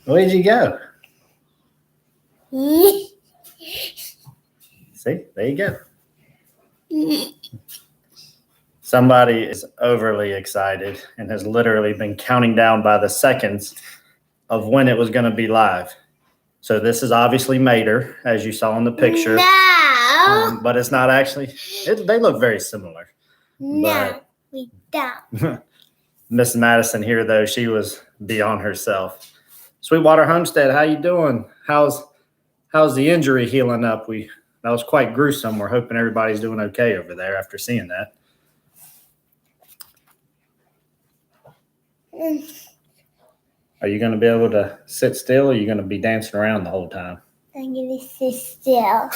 Where'd you go? See, there you go. Somebody is overly excited and has literally been counting down by the seconds of when it was going to be live. So this is obviously Mater, as you saw in the picture. No. But it's not actually. They look very similar. No, we don't. Miss Madison here, though, she was beyond herself. Sweetwater Homestead, how you doing? How's the injury healing up? That was quite gruesome. We're hoping everybody's doing okay over there after seeing that. Are you going to be able to sit still, or are you going to be dancing around the whole time? I'm going to sit still.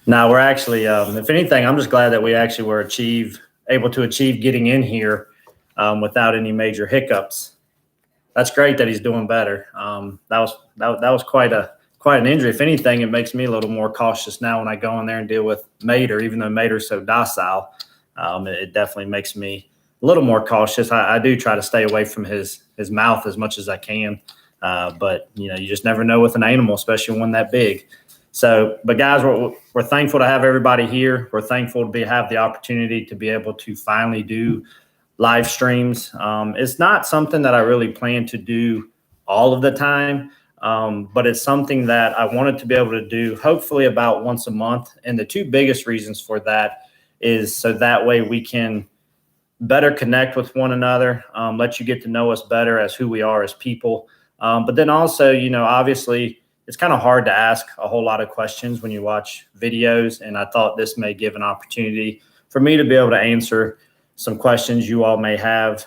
No, we're actually, if anything, I'm just glad that we actually were able to achieve getting in here without any major hiccups. That's great that he's doing better. That was quite an injury. If anything, it makes me a little more cautious now when I go in there and deal with Mater. Even though Mater's so docile, it definitely makes me a little more cautious. I do try to stay away from his mouth as much as I can, but you just never know with an animal, especially one that big. So, but guys, we're thankful to have everybody here. We're thankful to have the opportunity to be able to finally do live streams. It's not something that I really plan to do all of the time, but it's something that I wanted to be able to do hopefully about once a month. And the two biggest reasons for that is so that way we can better connect with one another, let you get to know us better as who we are as people. But then also, obviously it's kind of hard to ask a whole lot of questions when you watch videos. And I thought this may give an opportunity for me to be able to answer some questions you all may have,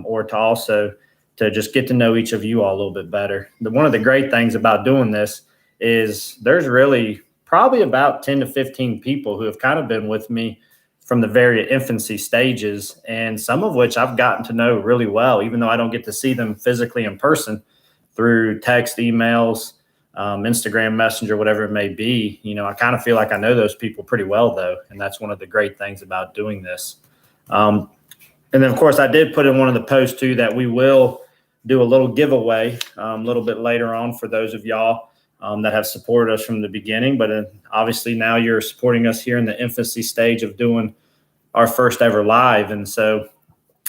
or to also to just get to know each of you all a little bit better. One of the great things about doing this is there's really probably about 10 to 15 people who have kind of been with me from the very infancy stages, and some of which I've gotten to know really well, even though I don't get to see them physically in person through text, emails, Instagram Messenger, whatever it may be. I kind of feel like I know those people pretty well, though, and that's one of the great things about doing this. And then, of course, I did put in one of the posts, too, that we will do a little giveaway a little bit later on for those of y'all that have supported us from the beginning. But obviously now you're supporting us here in the infancy stage of doing our first ever live. And so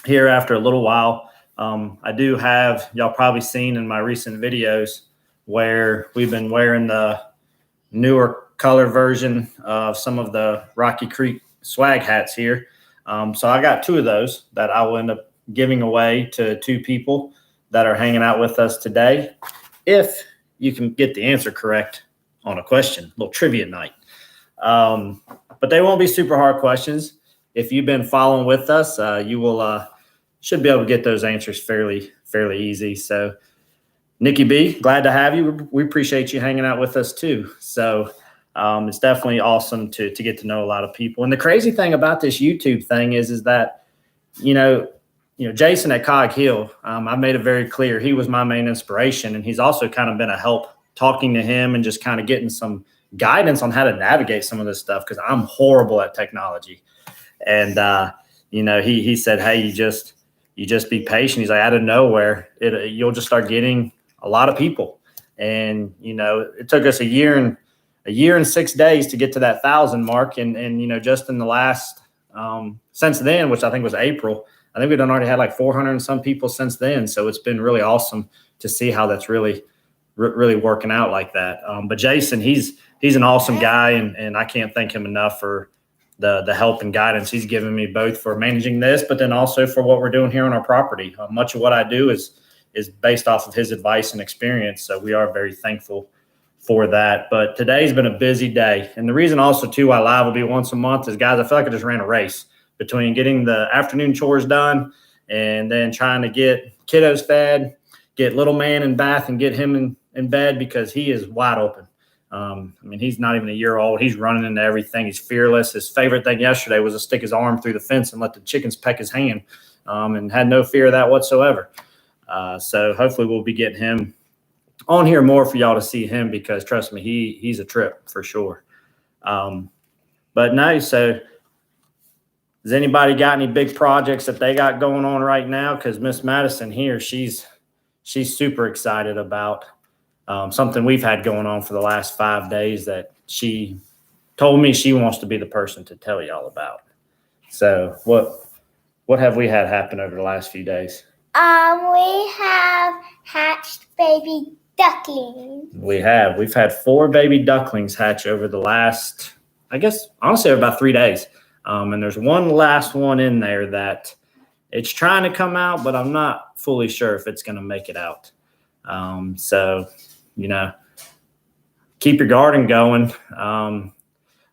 here after a little while, I do have, y'all probably seen in my recent videos where we've been wearing the newer color version of some of the Rocky Creek swag hats here. So I got two of those that I will end up giving away to two people that are hanging out with us today. If you can get the answer correct on a question, a little trivia night. But they won't be super hard questions. If you've been following with us, you will should be able to get those answers fairly easy. So Nikki B, glad to have you. We appreciate you hanging out with us too. So it's definitely awesome to get to know a lot of people. And the crazy thing about this YouTube thing is that, Jason at Cog Hill, I made it very clear he was my main inspiration. And he's also kind of been a help talking to him and just kind of getting some guidance on how to navigate some of this stuff, because I'm horrible at technology. And, he said, hey, you just be patient. He's like, out of nowhere, you'll just start getting a lot of people. And, it took us a year and 6 days to get to that 1,000 mark. And just in the last, since then, which I think was April, I think we've already had like 400 and some people since then. So it's been really awesome to see how that's really working out like that. But Jason, he's an awesome guy, and I can't thank him enough for the help and guidance he's given me, both for managing this, but then also for what we're doing here on our property. Much of what I do is based off of his advice and experience. So we are very thankful for that. But today's been a busy day. And the reason also too why live will be once a month is, guys, I feel like I just ran a race between getting the afternoon chores done and then trying to get kiddos fed, get little man in bath and get him in bed, because he is wide open. He's not even a year old. He's running into everything. He's fearless. His favorite thing yesterday was to stick his arm through the fence and let the chickens peck his hand, and had no fear of that whatsoever. So hopefully we'll be getting him on here more for y'all to see him, because trust me, he's a trip for sure. But no, so has anybody got any big projects that they got going on right now? Because Miss Madison here, she's she's super excited about something we've had going on for the last 5 days that she told me she wants to be the person to tell y'all about. So what have we had happen over the last few days? We have hatched baby ducklings. We've had 4 baby ducklings hatch over the last, I guess, honestly, about 3 days. And there's one last one in there that it's trying to come out, but I'm not fully sure if it's going to make it out. So, keep your garden going.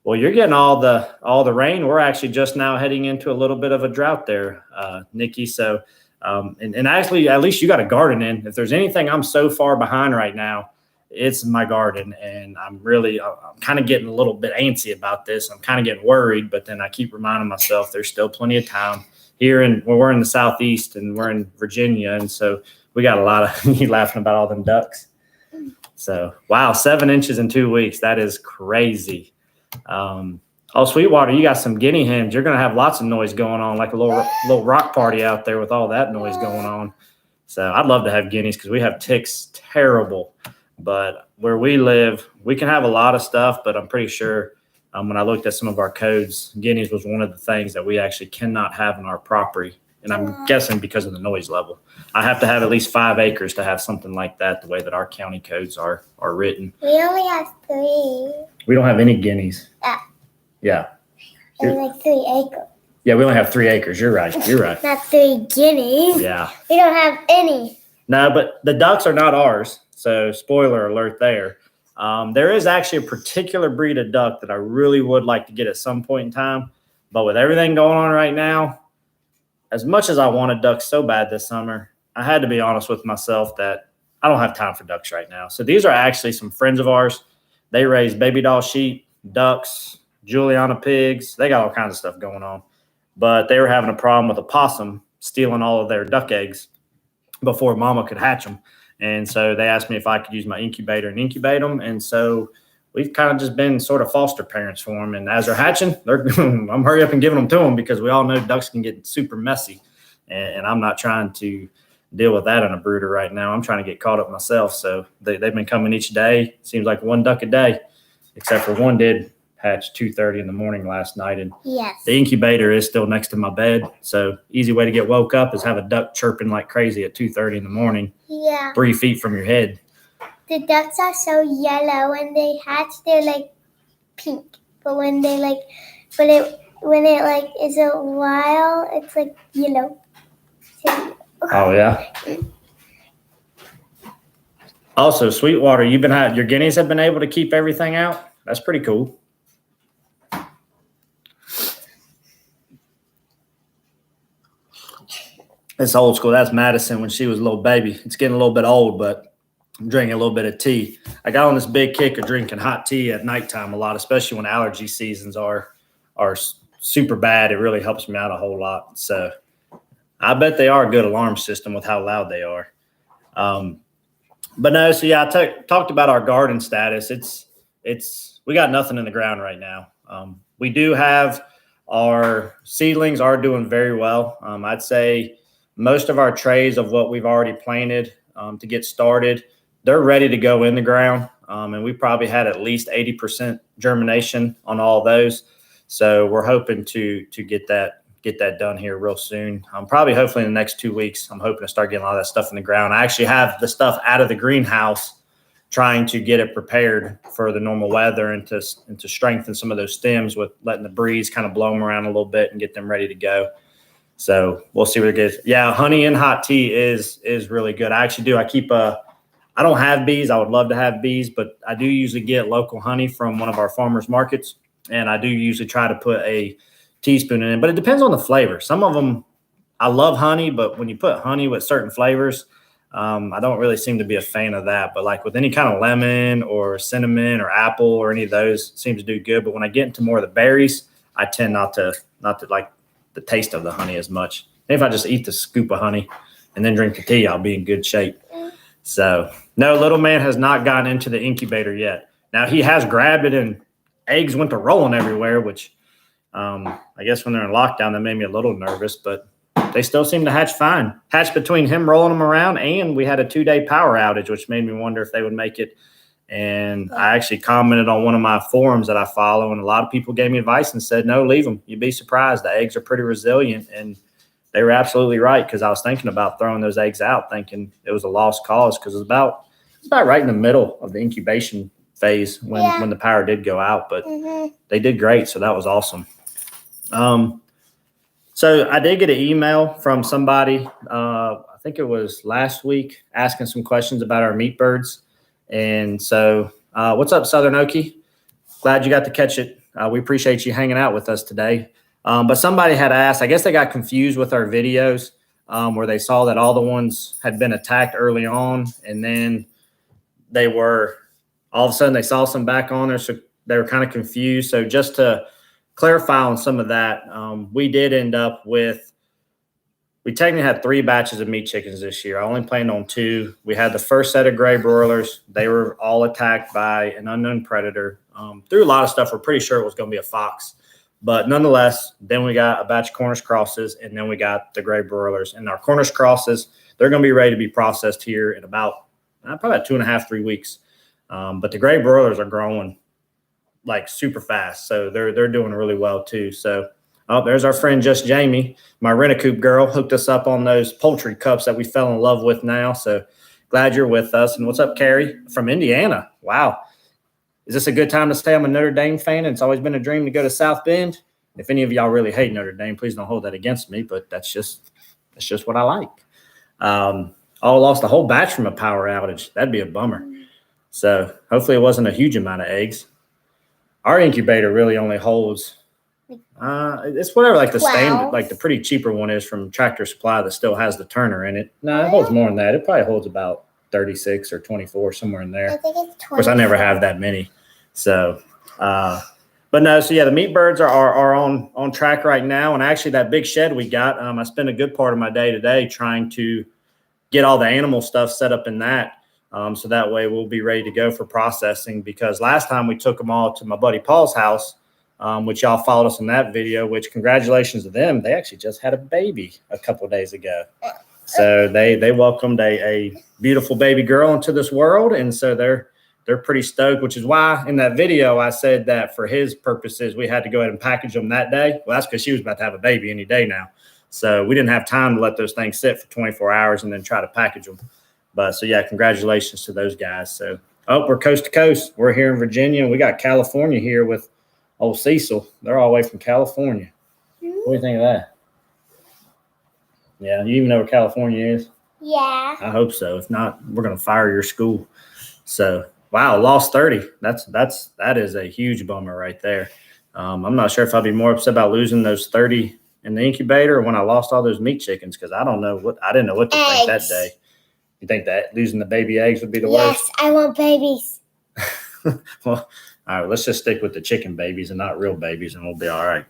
Well, you're getting all the rain. We're actually just now heading into a little bit of a drought there, Nikki. So, and actually, at least you got a garden in. If there's anything I'm so far behind right now, it's my garden. And I'm kind of getting a little bit antsy about this. I'm kind of getting worried, but then I keep reminding myself there's still plenty of time here. We're in the Southeast and we're in Virginia. And so we got a lot of, you laughing about all them ducks. So, wow, 7 inches in 2 weeks. That is crazy. Sweetwater, you got some guinea hens. You're going to have lots of noise going on, like a little rock party out there with all that noise going on. So I'd love to have guineas because we have ticks terrible. But where we live, we can have a lot of stuff, but I'm pretty sure when I looked at some of our codes, guineas was one of the things that we actually cannot have on our property. And I'm guessing because of the noise level. I have to have at least 5 acres to have something like that, the way that our county codes are written. We only have 3. We don't have any guineas. Yeah. Only like 3 acres. Yeah, we only have 3 acres. You're right. Not 3 guineas. Yeah. We don't have any. No, but the ducks are not ours. So spoiler alert there. There is actually a particular breed of duck that I really would like to get at some point in time. But with everything going on right now, as much as I wanted ducks so bad this summer, I had to be honest with myself that I don't have time for ducks right now. So these are actually some friends of ours. They raise baby doll sheep, ducks, Juliana pigs. They got all kinds of stuff going on. But they were having a problem with a possum stealing all of their duck eggs before mama could hatch them. And so they asked me if I could use my incubator and incubate them. And so we've kind of just been sort of foster parents for them. And as they're hatching, I'm hurry up and giving them to them because we all know ducks can get super messy. And I'm not trying to deal with that in a brooder right now. I'm trying to get caught up myself. So they've been coming each day. Seems like 1 duck a day, except for one did hatch 2:30 in the morning last night. And yes, the incubator is still next to my bed. So easy way to get woke up is have a duck chirping like crazy at 2:30 in the morning. Yeah. 3 feet from your head. The ducks are so yellow. When they hatch, they're like pink. But when they when it is a while, it's like yellow. Oh yeah. Also, Sweetwater, your guineas have been able to keep everything out. That's pretty cool. It's old school. That's Madison when she was a little baby. It's getting a little bit old, but I'm drinking a little bit of tea. I got on this big kick of drinking hot tea at nighttime a lot, especially when allergy seasons are super bad. It really helps me out a whole lot. So I bet they are a good alarm system with how loud they are. But no, so yeah, I talked about our garden status. We got nothing in the ground right now. We do have our seedlings are doing very well. I'd say most of our trays of what we've already planted to get started, they're ready to go in the ground. And we probably had at least 80% germination on all of those. So we're hoping to get that done here real soon. Probably hopefully in the next 2 weeks, I'm hoping to start getting all that stuff in the ground. I actually have the stuff out of the greenhouse, trying to get it prepared for the normal weather and to strengthen some of those stems with letting the breeze kind of blow them around a little bit and get them ready to go. So we'll see where it goes. Yeah, honey and hot tea is really good. I actually do. I don't have bees. I would love to have bees, but I do usually get local honey from one of our farmers markets. And I do usually try to put a teaspoon in it, but it depends on the flavor. Some of them, I love honey, but when you put honey with certain flavors, I don't really seem to be a fan of that. But like with any kind of lemon or cinnamon or apple or any of those, it seems to do good. But when I get into more of the berries, I tend not to like the taste of the honey as much. If I just eat the scoop of honey and then drink the tea, I'll be in good shape. So no, little man has not gotten into the incubator yet. Now he has grabbed it and eggs went to rolling everywhere, which I guess when they're in lockdown, that made me a little nervous, but they still seem to hatch fine. Hatched between him rolling them around, and we had a 2-day power outage, which made me wonder if they would make it. And I actually commented on one of my forums that I follow, and a lot of people gave me advice and said, no, leave them. You'd be surprised. The eggs are pretty resilient. And they were absolutely right, because I was thinking about throwing those eggs out, thinking it was a lost cause, because it's about right in the middle of the incubation phase when the power did go out. But they did great, so that was awesome. So I did get an email from somebody, I think it was last week, asking some questions about our meat birds. And so what's up, Southern Okie? Glad you got to catch it. We appreciate you hanging out with us today. But somebody had asked, I guess they got confused with our videos where they saw that all the ones had been attacked early on. And then they were, all of a sudden they saw some back on there. So they were kind of confused. So just to clarify on some of that, we did end up with, we technically had 3 batches of meat chickens this year. I only planned on 2. We had the first set of gray broilers. They were all attacked by an unknown predator. Through a lot of stuff, we're pretty sure it was going to be a fox. But nonetheless, then we got a batch of Cornish crosses, and then we got the gray broilers. And our Cornish crosses, they're going to be ready to be processed here in about probably about 2.5, 3 weeks. But the gray broilers are growing like super fast. So they're doing really well too. So there's our friend Just Jamie, my Rent-A-Coop girl, hooked us up on those poultry cups that we fell in love with now. So glad you're with us. And what's up, Carrie from Indiana? Wow. Is this a good time to say I'm a Notre Dame fan? And it's always been a dream to go to South Bend. If any of y'all really hate Notre Dame, please don't hold that against me, but that's just what I like. Lost a whole batch from a power outage. That'd be a bummer. So hopefully it wasn't a huge amount of eggs. Our incubator really only holds it's whatever, like the standard, like the pretty cheaper one is from Tractor Supply that still has the turner in it. No, it holds more than that. It probably holds about 36 or 24, somewhere in there. I think it's 20. Of course, I never have that many. So, but no, so yeah, the meat birds are on track right now. And actually that big shed we got, I spent a good part of my day today trying to get all the animal stuff set up in that. So that way we'll be ready to go for processing, because last time we took them all to my buddy Paul's house, which y'all followed us in that video, which congratulations to them. They actually just had a baby a couple of days ago. So they welcomed a beautiful baby girl into this world. And so they're pretty stoked, which is why in that video I said that for his purposes, we had to go ahead and package them that day. Well, that's because she was about to have a baby any day now. So we didn't have time to let those things sit for 24 hours and then try to package them. But so, yeah, congratulations to those guys. So, we're coast to coast. We're here in Virginia. We got California here with old Cecil. They're all the way from California. What do you think of that? Yeah, you even know where California is? Yeah. I hope so. If not, we're going to fire your school. So, wow, lost 30. That is a huge bummer right there. I'm not sure if I'd be more upset about losing those 30 in the incubator or when I lost all those meat chickens, because I didn't know what to think that day. You think that losing the baby eggs would be the worst? Yes, I want babies. Well, all right, let's just stick with the chicken babies and not real babies, and we'll be all right.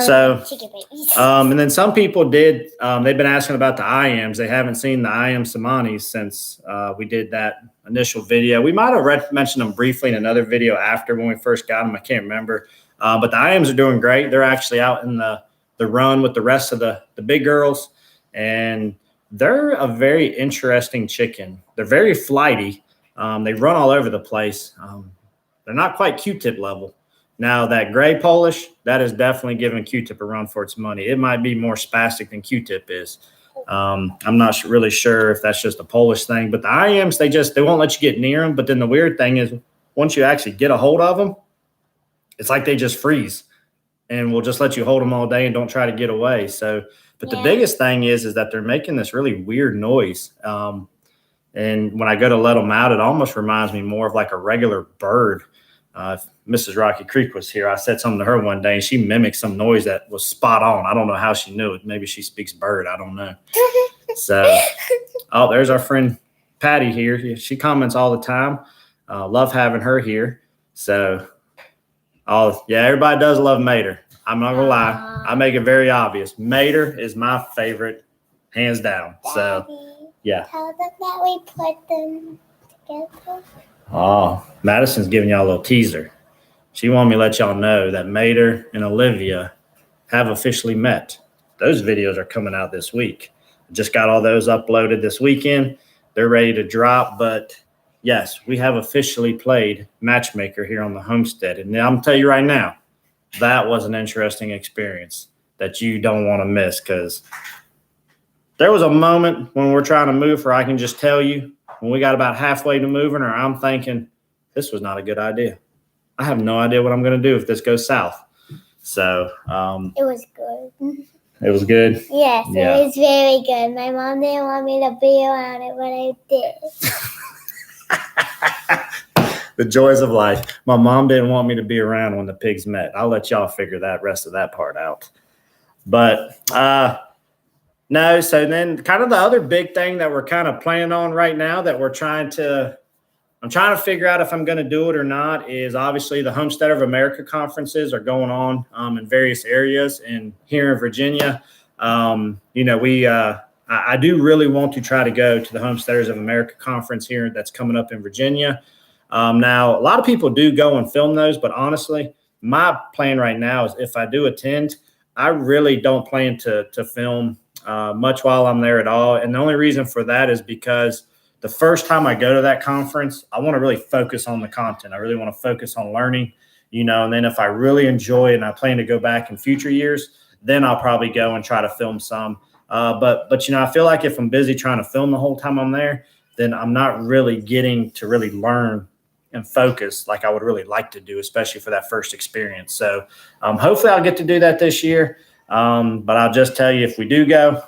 So, chicken babies. And then some people they've been asking about the IAMs. They haven't seen the IAM Samanis since we did that initial video. We might have mentioned them briefly in another video after when we first got them. I can't remember. But the IAMs are doing great. They're actually out in the run with the rest of the big girls, and they're a very interesting chicken. They're very flighty. They run all over the place. They're not quite Q-tip level. Now, that gray Polish, that is definitely giving Q-tip a run for its money. It might be more spastic than Q-tip is. I'm not really sure if that's just a Polish thing. But the IAMs, they won't let you get near them. But then the weird thing is, once you actually get a hold of them, it's like they just freeze and will just let you hold them all day and don't try to get away. So, but the biggest thing is that they're making this really weird noise. And when I go to let them out, it almost reminds me more of like a regular bird. If Mrs. Rocky Creek was here, I said something to her one day, and she mimicked some noise that was spot on. I don't know how she knew it. Maybe she speaks bird. I don't know. So, there's our friend Patty here. She comments all the time. Love having her here. So, everybody does love Mater. I'm not gonna lie. I make it very obvious. Mater is my favorite, hands down. So, yeah. Tell them that we put them together. Oh, Madison's giving y'all a little teaser. She wanted me to let y'all know that Mater and Olivia have officially met. those videos are coming out this week. Just got all those uploaded this weekend. They're ready to drop. But yes, we have officially played matchmaker here on the Homestead. And I'm going to tell you right now, that was an interesting experience that you don't want to miss, because there was a moment when we're trying to move where I can just tell you, when we got about halfway to moving, or I'm thinking, this was not a good idea. I have no idea what I'm going to do if this goes south. So it was good. It was good? Yes, Yeah. It was very good. My mom didn't want me to be around it, but I did. The joys of life. My mom didn't want me to be around when the pigs met. I'll let y'all figure that rest of that part out. But no, so then kind of the other big thing that we're kind of planning on right now that I'm trying to figure out if I'm going to do it or not is obviously the Homestead of America conferences are going on in various areas. And here in Virginia, I do really want to try to go to the Homesteaders of America conference here that's coming up in Virginia. Now, a lot of people do go and film those, but honestly, my plan right now is if I do attend, I really don't plan to film much while I'm there at all. And the only reason for that is because the first time I go to that conference, I want to really focus on the content. I really want to focus on learning, and then if I really enjoy it and I plan to go back in future years, then I'll probably go and try to film some. But I feel like if I'm busy trying to film the whole time I'm there, then I'm not really getting to really learn and focus like I would really like to do, especially for that first experience. So hopefully I'll get to do that this year. But I'll just tell you, if we do go,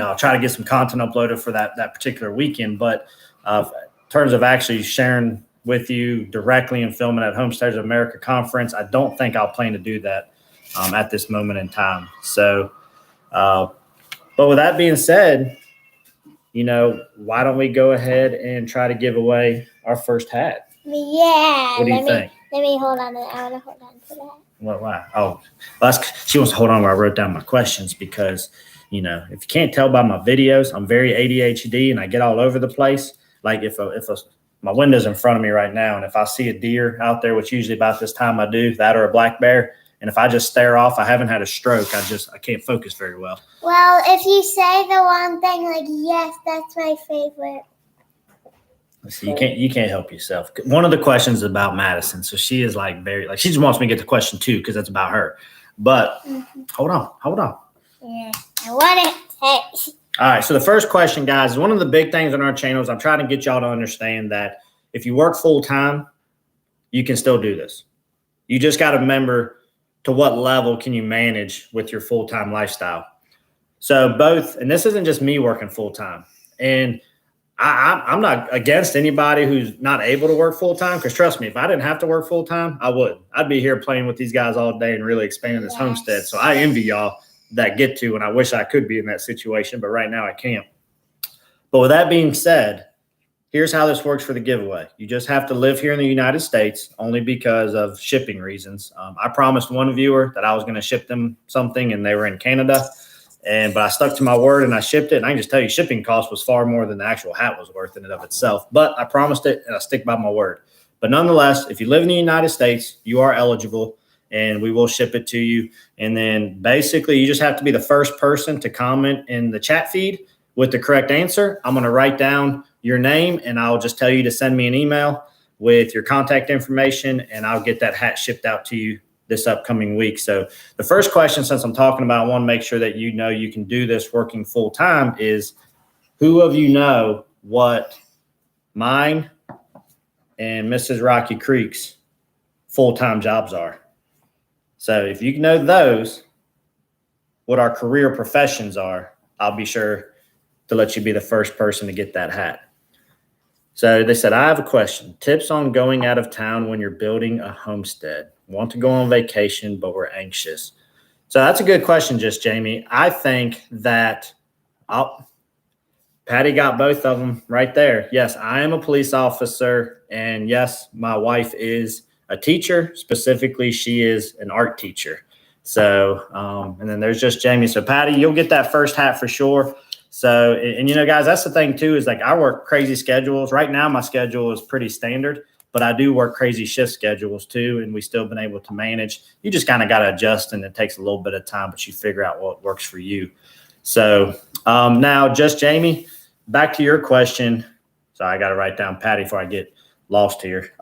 I'll try to get some content uploaded for that particular weekend. But in terms of actually sharing with you directly and filming at Homesteaders of America conference, I don't think I'll plan to do that at this moment in time. So, but with that being said, why don't we go ahead and try to give away our first hat? Yeah. What do you think? Let me hold on to that. I want to hold on to that. Well, why? Oh, she wants to hold on where I wrote down my questions because, if you can't tell by my videos, I'm very ADHD and I get all over the place. Like if my window's in front of me right now, and if I see a deer out there, which usually about this time I do, that or a black bear, and if I just stare off, I haven't had a stroke. I can't focus very well. Well, if you say the one thing, like, yes, that's my favorite. So you can't help yourself. One of the questions is about Madison, so she is she just wants me to get to question 2 because that's about her. But hold on. Yeah, I want it. Hey. All right. So the first question, guys, is one of the big things on our channel is I'm trying to get y'all to understand that if you work full time, you can still do this. You just got to remember to what level can you manage with your full time lifestyle. So both, and this isn't just me working full time, and I'm not against anybody who's not able to work full time, because trust me, if I didn't have to work full time, I would. I'd be here playing with these guys all day and really expanding this homestead. So I envy y'all that get to, and I wish I could be in that situation, but right now I can't. But with that being said, here's how this works for the giveaway. You just have to live here in the United States only because of shipping reasons. I promised one viewer that I was going to ship them something, and they were in Canada. But I stuck to my word and I shipped it. And I can just tell you, shipping cost was far more than the actual hat was worth in and of itself. But I promised it and I stick by my word. But nonetheless, if you live in the United States, you are eligible and we will ship it to you. And then basically you just have to be the first person to comment in the chat feed with the correct answer. I'm going to write down your name and I'll just tell you to send me an email with your contact information and I'll get that hat shipped out to you this upcoming week. So the first question, since I'm talking about, I want to make sure that you can do this working full time, is who of you know what mine and Mrs. Rocky Creek's full-time jobs are? So if you know those, what our career professions are, I'll be sure to let you be the first person to get that hat. So they said, I have a question. Tips on going out of town when you're building a homestead. Want to go on vacation, but we're anxious. So that's a good question, just Jamie. I think that Patty got both of them right there. Yes, I am a police officer. And yes, my wife is a teacher. Specifically, she is an art teacher. So, and then there's just Jamie. So Patty, you'll get that first hat for sure. So, and guys, that's the thing too, is like I work crazy schedules. Right now, my schedule is pretty standard. but I do work crazy shift schedules too, and we still been able to manage. You just kind of got to adjust, and it takes a little bit of time, but you figure out what works for you. So now, just Jamie, back to your question. So I got to write down Patty before I get lost here.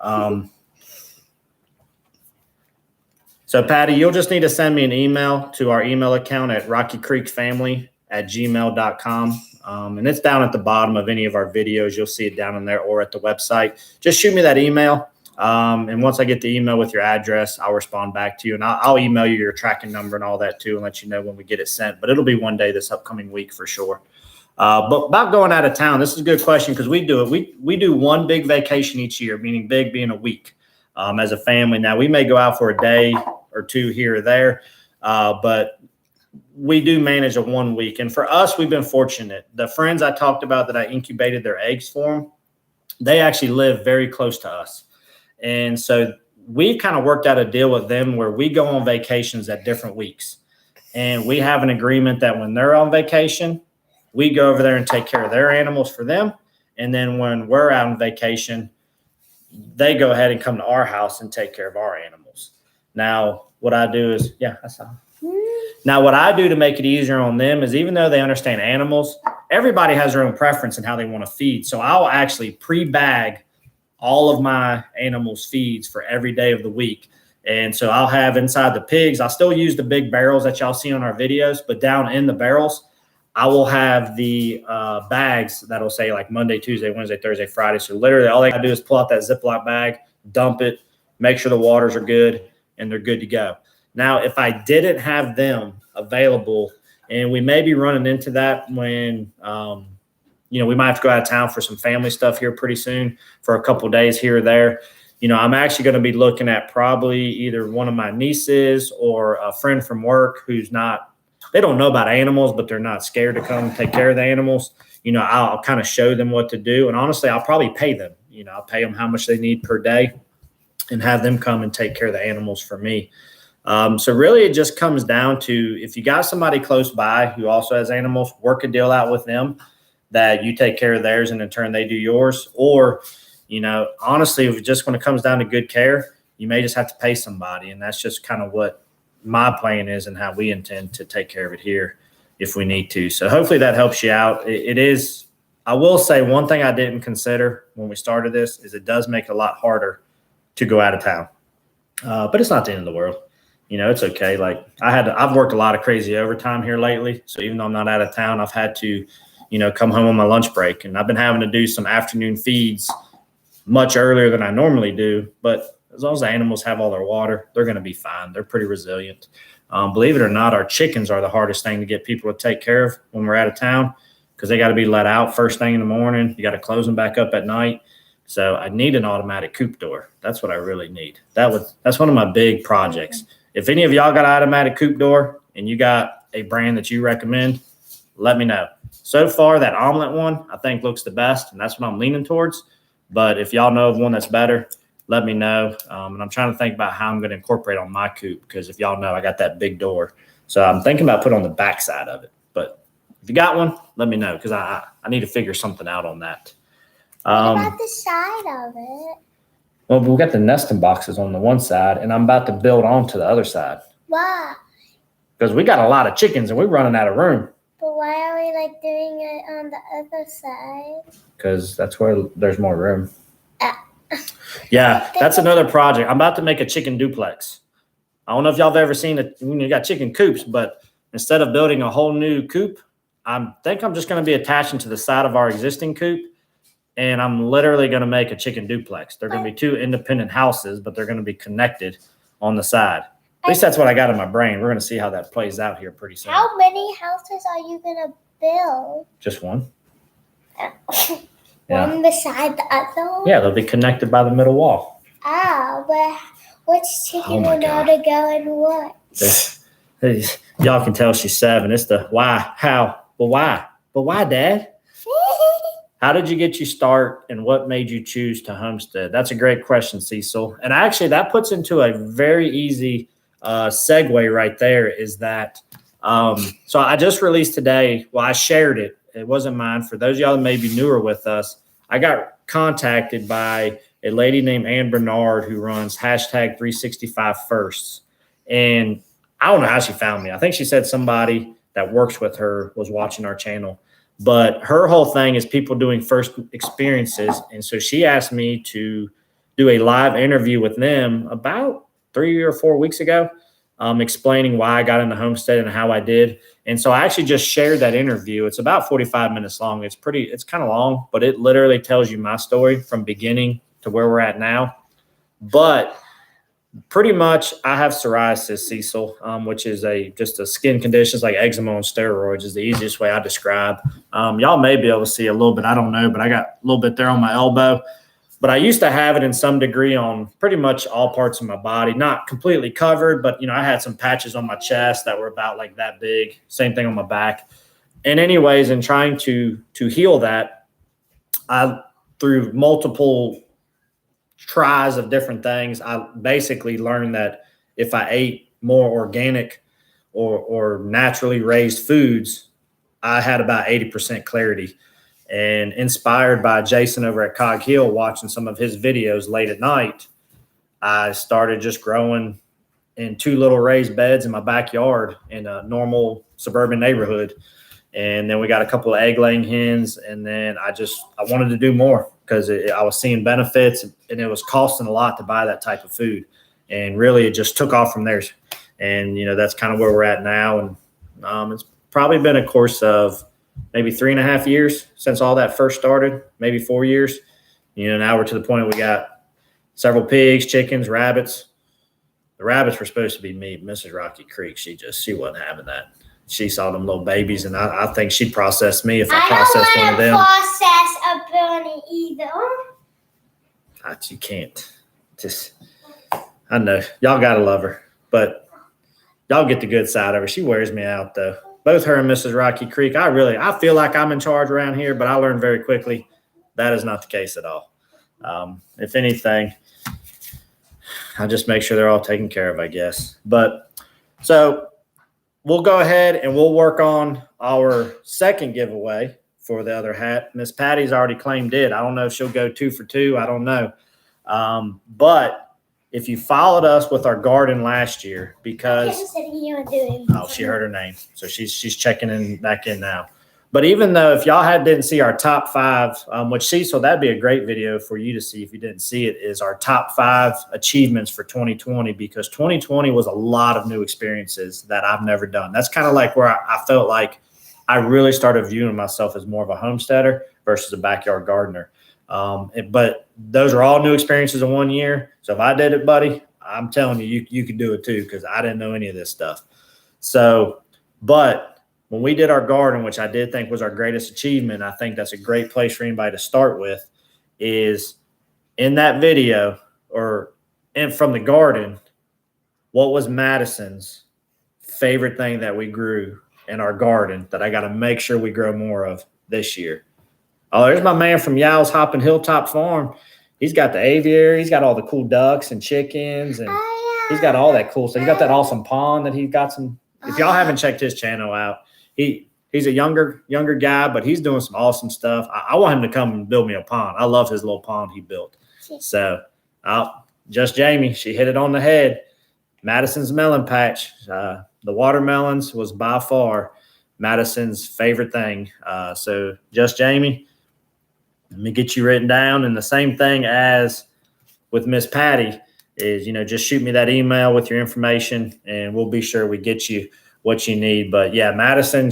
So Patty, you'll just need to send me an email to our email account at rockycreekfamily@gmail.com. And it's down at the bottom of any of our videos. You'll see it down in there or at the website. Just shoot me that email. And once I get the email with your address, I'll respond back to you. And I'll email you your tracking number and all that too, and let you know when we get it sent. But it'll be one day this upcoming week for sure. But about going out of town, this is a good question because we do it. We do one big vacation each year, meaning big being a week as a family. Now, we may go out for a day or two here or there, but we do manage a 1 week. And for us, we've been fortunate. The friends I talked about that I incubated their eggs for them, they actually live very close to us. And so we've kind of worked out a deal with them where we go on vacations at different weeks. And we have an agreement that when they're on vacation, we go over there and take care of their animals for them. And then when we're out on vacation, they go ahead and come to our house and take care of our animals. Now, what I do is, Now, what I do to make it easier on them is even though they understand animals, everybody has their own preference in how they want to feed. So I'll actually pre-bag all of my animals' feeds for every day of the week. And so I'll have inside the pigs, I'll still use the big barrels that y'all see on our videos, but down in the barrels, I will have the bags that'll say like Monday, Tuesday, Wednesday, Thursday, Friday. So literally all they got to do is pull out that Ziploc bag, dump it, make sure the waters are good, and they're good to go. Now, if I didn't have them available, and we may be running into that when, we might have to go out of town for some family stuff here pretty soon for a couple of days here or there. I'm actually going to be looking at probably either one of my nieces or a friend from work who's they don't know about animals, but they're not scared to come take care of the animals. I'll kind of show them what to do. And honestly, I'll probably pay them. I'll pay them how much they need per day and have them come and take care of the animals for me. So really it just comes down to if you got somebody close by who also has animals, work a deal out with them that you take care of theirs and in turn they do yours. Or, honestly, when it comes down to good care, you may just have to pay somebody. And that's just kind of what my plan is and how we intend to take care of it here if we need to. So hopefully that helps you out. It is, I will say one thing I didn't consider when we started this is it does make it a lot harder to go out of town. But it's not the end of the world. It's okay. Like I've worked a lot of crazy overtime here lately. So even though I'm not out of town, I've had to, come home on my lunch break, and I've been having to do some afternoon feeds much earlier than I normally do. But as long as the animals have all their water, they're going to be fine. They're pretty resilient. Believe it or not, our chickens are the hardest thing to get people to take care of when we're out of town because they got to be let out first thing in the morning. You got to close them back up at night. So I need an automatic coop door. That's what I really need. That's one of my big projects. If any of y'all got an automatic coop door and you got a brand that you recommend, let me know. So far, that omelet one I think looks the best, and that's what I'm leaning towards. But if y'all know of one that's better, let me know. And I'm trying to think about how I'm going to incorporate on my coop because if y'all know, I got that big door. So I'm thinking about putting on the back side of it. But if you got one, let me know because I need to figure something out on that. What about the side of it? Well, we got the nesting boxes on the one side, and I'm about to build onto the other side. Why? Because we got a lot of chickens, and we're running out of room. But why are we doing it on the other side? Because that's where there's more room. Yeah, that's another project. I'm about to make a chicken duplex. I don't know if y'all have ever seen it when you got chicken coops, but instead of building a whole new coop, I think I'm just going to be attaching to the side of our existing coop. And I'm literally going to make a chicken duplex. They're going to be two independent houses, but they're going to be connected on the side. At least that's what I got in my brain. We're going to see how that plays out here pretty soon. How many houses are you going to build? Just one. One beside the other one? Yeah, they'll be connected by the middle wall. Oh, but which chicken will know to go in what? Y'all can tell she's 7. It's the why, how, but why? But why, Dad? How did you get your start and what made you choose to homestead? That's a great question, Cecil. And actually that puts into a very easy segue right there is that, so I just released today, well, I shared it. It wasn't mine. For those of y'all that may be newer with us, I got contacted by a lady named Ann Bernard who runs hashtag 365 firsts. And I don't know how she found me. I think she said somebody that works with her was watching our channel. But her whole thing is people doing first experiences. And so she asked me to do a live interview with them about 3 or 4 weeks ago, explaining why I got into homestead and how I did. And so I actually just shared that interview. It's about 45 minutes long. It's kind of long, but it literally tells you my story from beginning to where we're at now. But pretty much I have psoriasis, Cecil, which is just a skin condition. It's like eczema on steroids is the easiest way I describe. Y'all may be able to see a little bit. I don't know, but I got a little bit there on my elbow. But I used to have it in some degree on pretty much all parts of my body, not completely covered, but, I had some patches on my chest that were about like that big. Same thing on my back. And anyways, in trying to heal that, through multiple tries of different things, I basically learned that if I ate more organic or naturally raised foods, I had about 80% clarity. And inspired by Jason over at Cog Hill, watching some of his videos late at night, I started just growing in 2 little raised beds in my backyard in a normal suburban neighborhood. And then we got a couple of egg laying hens. And then I wanted to do more because I was seeing benefits, and it was costing a lot to buy that type of food. And really it just took off from there. And, that's kind of where we're at now. And it's probably been a course of maybe 3.5 years since all that first started, maybe 4 years. Now we're to the point we got several pigs, chickens, rabbits. The rabbits were supposed to be me. Mrs. Rocky Creek, she wasn't having that. She saw them little babies, and I think she'd process me if I processed one of them. I don't want to process a bunny either. You can't. I know. Y'all got to love her, but y'all get the good side of her. She wears me out, though. Both her and Mrs. Rocky Creek, I feel like I'm in charge around here, but I learned very quickly that is not the case at all. If anything, I just make sure they're all taken care of, I guess. But so we'll go ahead and we'll work on our second giveaway for the other hat. Miss Patty's already claimed it. I don't know if she'll go 2 for 2. I don't know. But if you followed us with our garden last year, because she heard her name, so she's checking in back in now. But even though if y'all didn't see our top 5, which Cecil, that'd be a great video for you to see if you didn't see it, is our top 5 achievements for 2020, because 2020 was a lot of new experiences that I've never done. That's kind of like where I felt like I really started viewing myself as more of a homesteader versus a backyard gardener. But those are all new experiences in 1 year. So if I did it, buddy, I'm telling you could do it too, because I didn't know any of this stuff. So, but when we did our garden, which I did think was our greatest achievement, I think that's a great place for anybody to start with, is in that video and from the garden, what was Madison's favorite thing that we grew in our garden that I got to make sure we grow more of this year? Oh, there's my man from Yow's Hoppin' Hilltop Farm. He's got the aviary. He's got all the cool ducks and chickens, and he's got all that cool stuff. He's got that awesome pond that he's got some. If y'all haven't checked his channel out, he's a younger guy, but he's doing some awesome stuff. I want him to come and build me a pond. I love his little pond he built. So, just Jamie, she hit it on the head. Madison's melon patch. The watermelons was by far Madison's favorite thing. So, just Jamie, let me get you written down. And the same thing as with Miss Patty is, just shoot me that email with your information and we'll be sure we get you what you need. But yeah, Madison,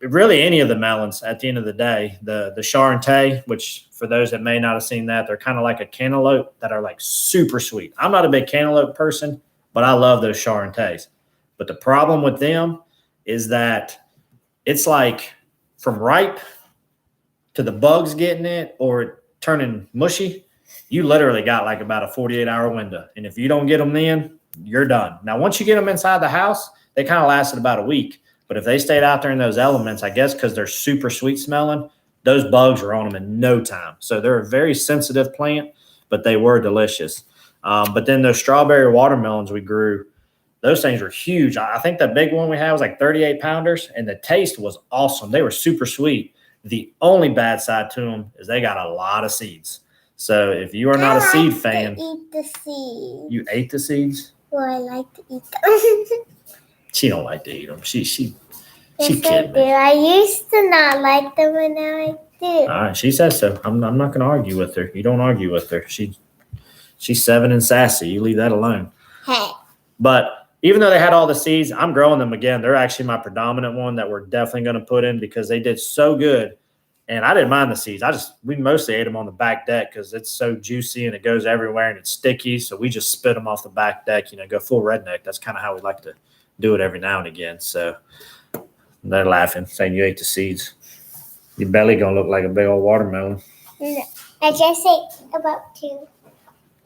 really any of the melons at the end of the day, the Charente, which for those that may not have seen that, they're kind of like a cantaloupe that are like super sweet. I'm not a big cantaloupe person, but I love those Charentes. But the problem with them is that it's like from ripe to the bugs getting it or it turning mushy, you literally got like about a 48-hour window. And if you don't get them then, you're done. Now, once you get them inside the house, they kind of lasted about a week. But if they stayed out there in those elements, I guess because they're super sweet smelling, those bugs are on them in no time. So they're a very sensitive plant, but they were delicious. But then those strawberry watermelons we grew, those things were huge. I think the big one we had was like 38 pounders, and the taste was awesome. They were super sweet. The only bad side to them is they got a lot of seeds. So if you are not a seed fan, eat the seeds. you ate the seeds? Well, I like to eat them. She don't like to eat them. She Yes, I kidding do. me. I used to not like them, and now I do. All right, she says so. I'm not going to argue with her. You don't argue with her. She's 7 and sassy. You leave that alone. Hey. But even though they had all the seeds, I'm growing them again. They're actually my predominant one that we're definitely going to put in because they did so good. And I didn't mind the seeds. We mostly ate them on the back deck because it's so juicy and it goes everywhere and it's sticky. So we just spit them off the back deck, go full redneck. That's kind of how we like to do it every now and again. So they're laughing, saying you ate the seeds. Your belly going to look like a big old watermelon. No, I just ate about 2.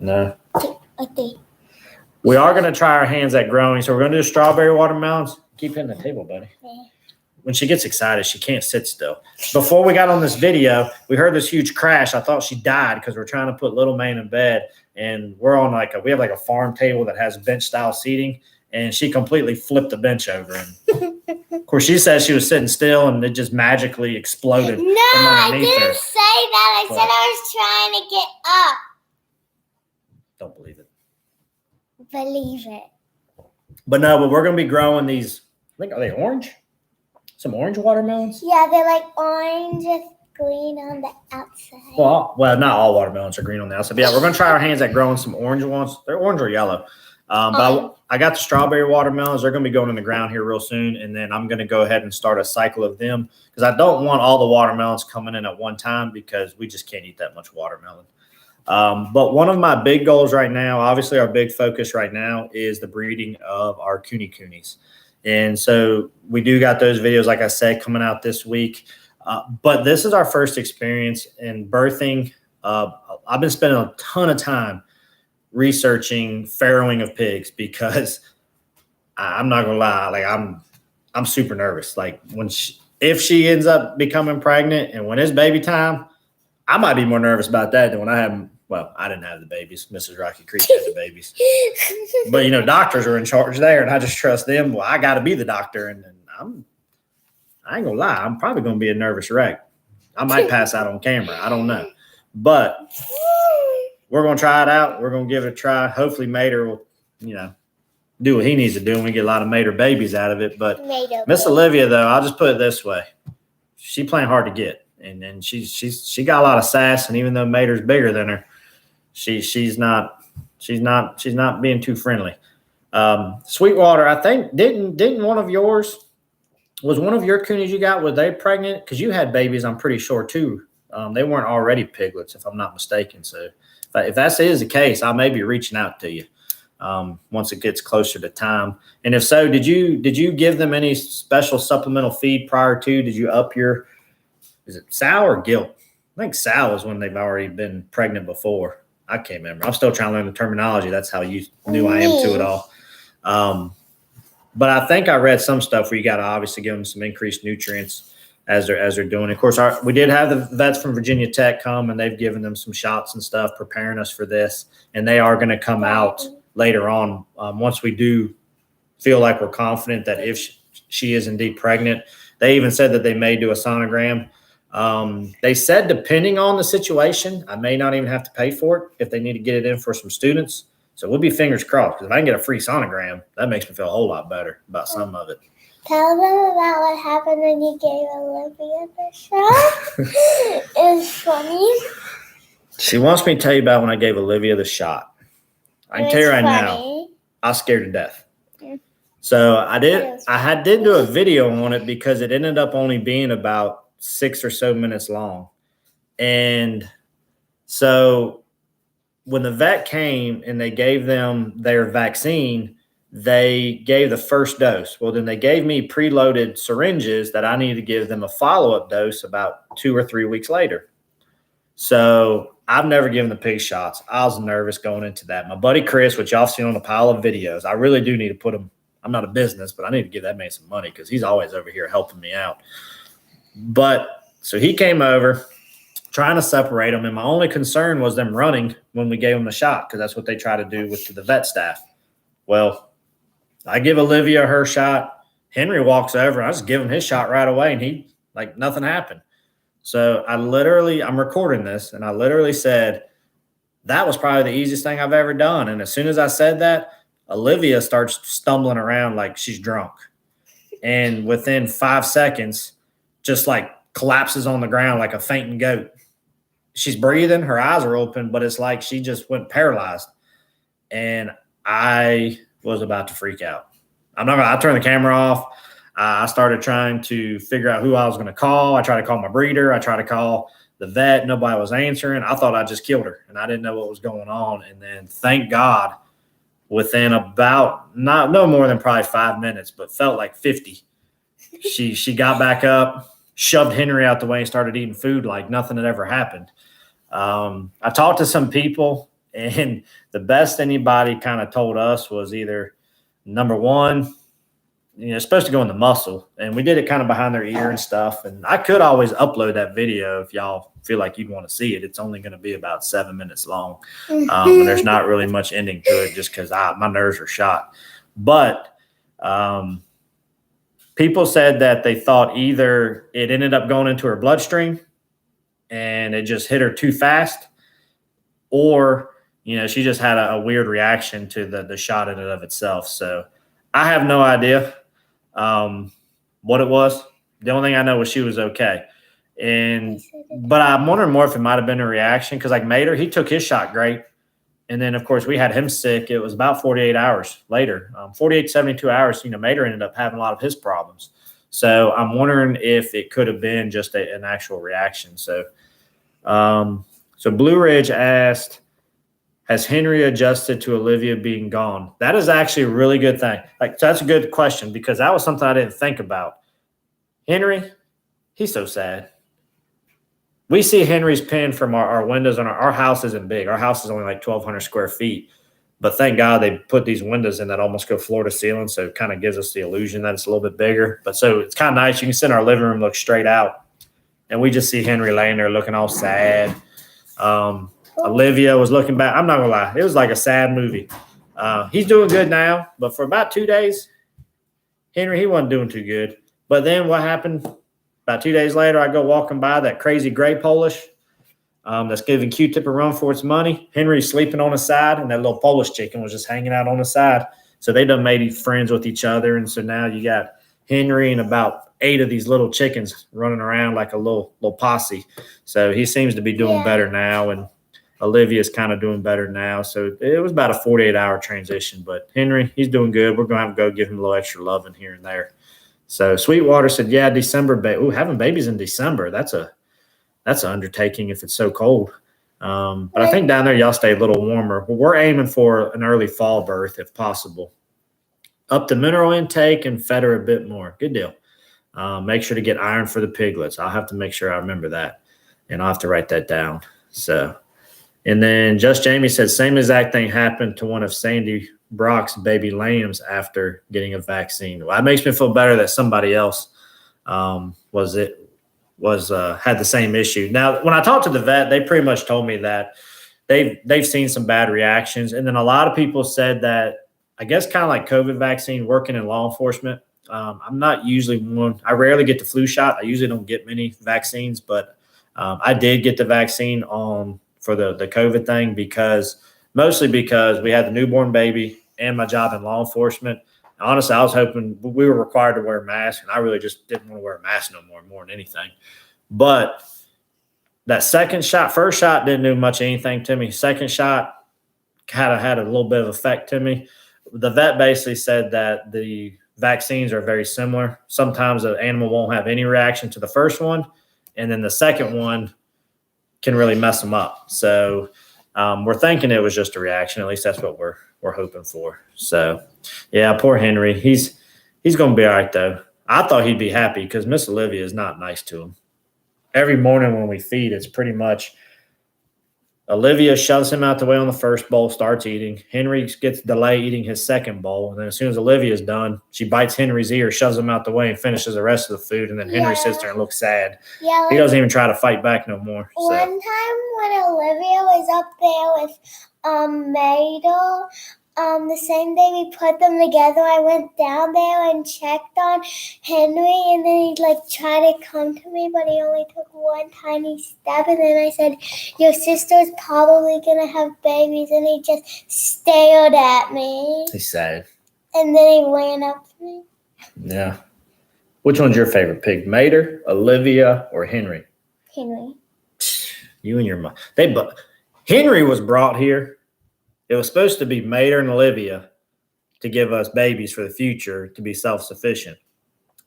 No. 2 or 3. We are going to try our hands at growing. So we're going to do strawberry watermelons. Keep hitting the table, buddy. Yeah. When she gets excited, she can't sit still. Before we got on this video, we heard this huge crash. I thought she died because we're trying to put little Maine in bed. And we're on we have a farm table that has bench style seating. And she completely flipped the bench over. And of course, she says she was sitting still and it just magically exploded. No, I underneath didn't her. say that. I said I was trying to get up. Don't believe it. Believe it. But we're going to be growing these. I think, are they orange? Some orange watermelons? Yeah, they're like orange with green on the outside. Well, not all watermelons are green on the outside. But yeah, we're going to try our hands at growing some orange ones. They're orange or yellow. But I got the strawberry watermelons. They're going to be going in the ground here real soon. And then I'm going to go ahead and start a cycle of them because I don't want all the watermelons coming in at one time because we just can't eat that much watermelon. But one of my big goals right now, obviously our big focus right now is the breeding of our coonies. And so we do got those videos, like I said, coming out this week. But this is our first experience in birthing. I've been spending a ton of time researching farrowing of pigs because I'm not gonna lie, I'm super nervous. Like if she ends up becoming pregnant and when it's baby time, I might be more nervous about that than when I have. Well, I didn't have the babies. Mrs. Rocky Creek had the babies. But, doctors are in charge there, and I just trust them. Well, I got to be the doctor, and I ain't going to lie. I'm probably going to be a nervous wreck. I might pass out on camera. I don't know. But we're going to try it out. We're going to give it a try. Hopefully, Mater will, do what he needs to do, and we get a lot of Mater babies out of it. But Miss Olivia, though, I'll just put it this way. She playing hard to get. And she got a lot of sass, and even though Mater's bigger than her, she's not being too friendly. Sweetwater, I think didn't one of your coonies you got, were they pregnant? Because you had babies, I'm pretty sure too. They weren't already piglets, if I'm not mistaken. So if that is the case, I may be reaching out to you once it gets closer to time. And if so, did you give them any special supplemental feed prior to? Did you up your? Is it sow or gilt? I think sow is when they've already been pregnant before. I can't remember. I'm still trying to learn the terminology. That's how you knew I am to it all. But I think I read some stuff where you got to obviously give them some increased nutrients as they're doing. Of course, we did have the vets from Virginia Tech come, and they've given them some shots and stuff, preparing us for this. And they are going to come out later on once we do feel like we're confident that if she is indeed pregnant. They even said that they may do a sonogram. They said, depending on the situation, I may not even have to pay for it if they need to get it in for some students. So we'll be fingers crossed because if I can get a free sonogram, that makes me feel a whole lot better about some of it. Tell them about what happened when you gave Olivia the shot. It's funny. She wants me to tell you about when I gave Olivia the shot. I can tell you right now, I was scared to death. Yeah. So I did do a video on it because it ended up only being about 6 or so minutes long. And so when the vet came and they gave them their vaccine, they gave the first dose. Well, then they gave me preloaded syringes that I needed to give them a follow-up dose about 2 or 3 weeks later. So I've never given the pig shots. I was nervous going into that. My buddy Chris, which y'all seen on a pile of videos, I really do need to put him. I'm not a business, but I need to give that man some money because he's always over here helping me out. But so he came over trying to separate them. And my only concern was them running when we gave them the shot because that's what they try to do with the vet staff. Well, I give Olivia her shot. Henry walks over. I just give him his shot right away, and he, like, nothing happened. So I'm recording this, and I literally said, that was probably the easiest thing I've ever done. And as soon as I said that, Olivia starts stumbling around like she's drunk. And within 5 seconds, just like collapses on the ground like a fainting goat. She's breathing, her eyes are open, but it's like she just went paralyzed. And I was about to freak out. I turned the camera off. I started trying to figure out who I was going to call. I tried to call my breeder. I tried to call the vet. Nobody was answering. I thought I just killed her, and I didn't know what was going on. And then, thank God, within about no more than probably 5 minutes, but felt like 50, she got back up, shoved Henry out the way, and started eating food like nothing had ever happened. I talked to some people, and the best anybody kind of told us was either, number one, supposed to go in the muscle, and we did it kind of behind their ear and stuff. And I could always upload that video if y'all feel like you'd want to see it. It's only going to be about 7 minutes long. And there's not really much ending to it just because my nerves are shot. But people said that they thought either it ended up going into her bloodstream and it just hit her too fast, or, she just had a weird reaction to the shot in and of itself. So I have no idea what it was. The only thing I know was she was okay. But I'm wondering more if it might have been a reaction, because like Mater, he took his shot great. And then, of course, we had him sick. It was about 48 hours later, 48, 72 hours. Mater ended up having a lot of his problems. So I'm wondering if it could have been just an actual reaction. So, Blue Ridge asked, has Henry adjusted to Olivia being gone? That is actually a really good thing. So that's a good question, because that was something I didn't think about. Henry, he's so sad. We see Henry's pen from our windows on our house isn't big. Our house is only like 1,200 square feet. But thank God they put these windows in that almost go floor to ceiling. So it kind of gives us the illusion that it's a little bit bigger. But so it's kind of nice. You can sit in our living room, look straight out, and we just see Henry laying there looking all sad. Olivia was looking back. I'm not going to lie. It was like a sad movie. He's doing good now. But for about 2 days, Henry, he wasn't doing too good. But then what happened? About 2 days later, I go walking by that crazy gray Polish that's giving Q-Tip a run for its money. Henry's sleeping on his side, and that little Polish chicken was just hanging out on the side. So they done made friends with each other. And so now you got Henry and about 8 of these little chickens running around like a little posse. So he seems to be doing better now, and Olivia's kind of doing better now. So it was about a 48-hour transition. But Henry, he's doing good. We're going to have to go give him a little extra loving here and there. So Sweetwater said, yeah, December. Having babies in December, that's an undertaking if it's so cold. But I think down there y'all stay a little warmer. Well, we're aiming for an early fall birth if possible. Up the mineral intake and fed her a bit more. Good deal. Make sure to get iron for the piglets. I'll have to make sure I remember that, and I'll have to write that down. So, and then Just Jamie said, same exact thing happened to one of Sandy Brock's baby lambs after getting a vaccine. Well, it makes me feel better that somebody else had the same issue. Now, when I talked to the vet, they pretty much told me that they've seen some bad reactions, and then a lot of people said that, I guess, kind of like COVID vaccine, working in law enforcement. I'm not usually one. I rarely get the flu shot. I usually don't get many vaccines, but I did get the vaccine for the COVID thing mostly because we had the newborn baby and my job in law enforcement. Honestly, I was hoping we were required to wear a mask, and I really just didn't want to wear a mask no more than anything. But that first shot didn't do much anything to me. Second shot kind of had a little bit of effect to me. The vet basically said that the vaccines are very similar. Sometimes the animal won't have any reaction to the first one, and then the second one can really mess them up. So we're thinking it was just a reaction. At least that's what we're hoping for. So, yeah, poor Henry. He's going to be all right, though. I thought he'd be happy because Miss Olivia is not nice to him. Every morning when we feed, it's pretty much Olivia shoves him out the way on the first bowl, starts eating. Henry gets delay eating his second bowl. And then as soon as Olivia's done, she bites Henry's ear, shoves him out the way, and finishes the rest of the food. And then Henry sits there and looks sad. Yeah, he doesn't even try to fight back no more. One time when Olivia was up there with Maidel, the same day we put them together, I went down there and checked on Henry, and then he tried to come to me, but he only took one tiny step, and then I said, your sister's probably gonna have babies, and he just stared at me. He's sad. And then he ran up to me. Yeah. Which one's your favorite pig? Mater, Olivia, or Henry? Henry. You and your mom. Henry was brought here. It was supposed to be Mater and Olivia to give us babies for the future to be self-sufficient.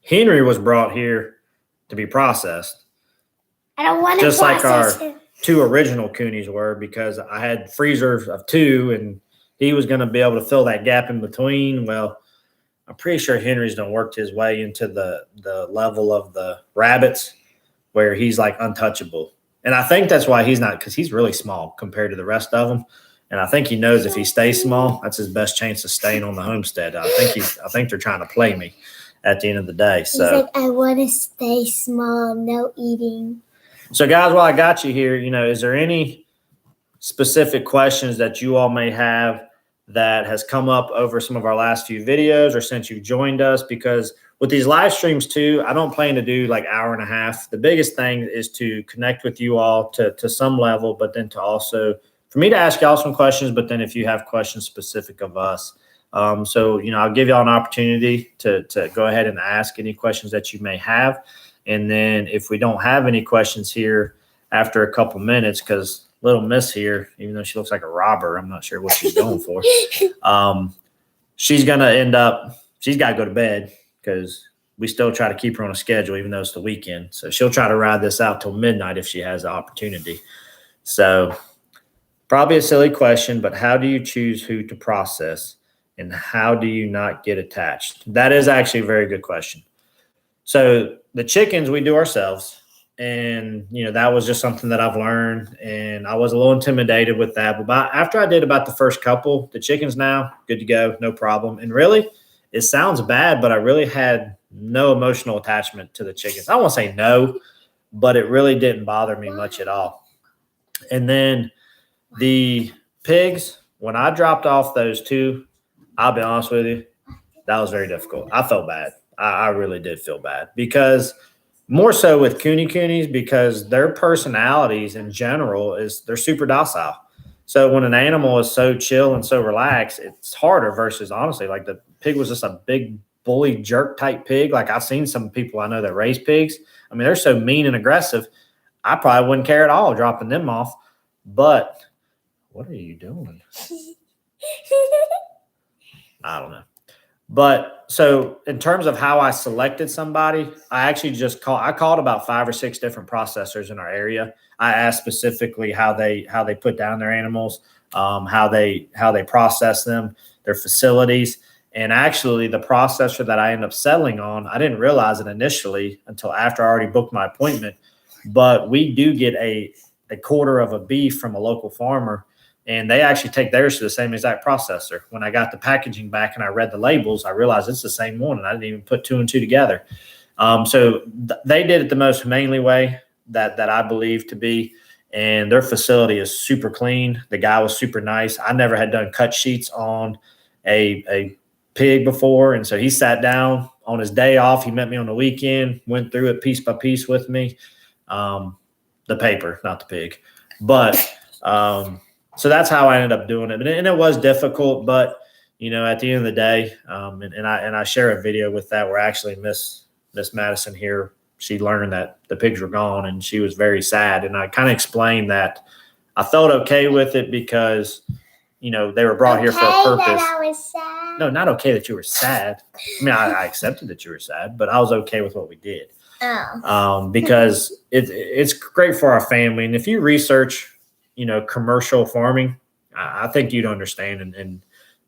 Henry was brought here to be processed. I don't want to just like our him. 2 original Coonies were, because I had freezers of 2 and he was going to be able to fill that gap in between. Well, I'm pretty sure Henry's done worked his way into the level of the rabbits where he's like untouchable. And I think that's why he's not, because he's really small compared to the rest of them. And I think he knows if he stays small, that's his best chance of staying on the homestead. I think they're trying to play me at the end of the day. So he's like, I want to stay small, no eating. So guys, while I got you here, is there any specific questions that you all may have that has come up over some of our last few videos or since you've joined us? Because with these live streams too, I don't plan to do like hour and a half. The biggest thing is to connect with you all to some level, but then to also for me to ask y'all some questions, but then if you have questions specific of us. So, I'll give y'all an opportunity to go ahead and ask any questions that you may have. And then if we don't have any questions here after a couple minutes, because little miss here, even though she looks like a robber, I'm not sure what she's going for. She's going to she's got to go to bed because we still try to keep her on a schedule, even though it's the weekend. So she'll try to ride this out till midnight if she has the opportunity. So probably a silly question, but how do you choose who to process and how do you not get attached? That is actually a very good question. So the chickens we do ourselves. And, that was just something that I've learned. And I was a little intimidated with that. But after I did about the first couple, the chickens now, good to go, no problem. And really, it sounds bad, but I really had no emotional attachment to the chickens. I won't say no, but it really didn't bother me much at all. And then the pigs, when I dropped off those 2, I'll be honest with you, that was very difficult. I felt bad. I really did feel bad because more so with Coonies because their personalities in general they're super docile. So when an animal is so chill and so relaxed, it's harder versus honestly, like the pig was just a big bully jerk type pig. Like I've seen some people I know that raise pigs. I mean, they're so mean and aggressive. I probably wouldn't care at all dropping them off. But what are you doing? I don't know. But so in terms of how I selected somebody, I actually I called about 5 or 6 different processors in our area. I asked specifically how they put down their animals, how they process them, their facilities. And actually the processor that I ended up settling on, I didn't realize it initially until after I already booked my appointment. But we do get a quarter of a beef from a local farmer. And they actually take theirs to the same exact processor. When I got the packaging back and I read the labels, I realized it's the same one, and I didn't even put 2 and 2 together. So they did it the most humanely way that I believe to be, and their facility is super clean. The guy was super nice. I never had done cut sheets on a pig before, and so he sat down on his day off. He met me on the weekend, went through it piece by piece with me. The paper, not the pig, but so that's how I ended up doing it. And it was difficult, but, at the end of the day, and I share a video with that where actually Miss Madison here, she learned that the pigs were gone and she was very sad. And I kind of explained that I felt okay with it because, they were brought here for a purpose. That I was sad. No, not okay that you were sad. I mean, I accepted that you were sad, but I was okay with what we did. Oh. Because it's great for our family. And if you research, commercial farming, I think you'd understand and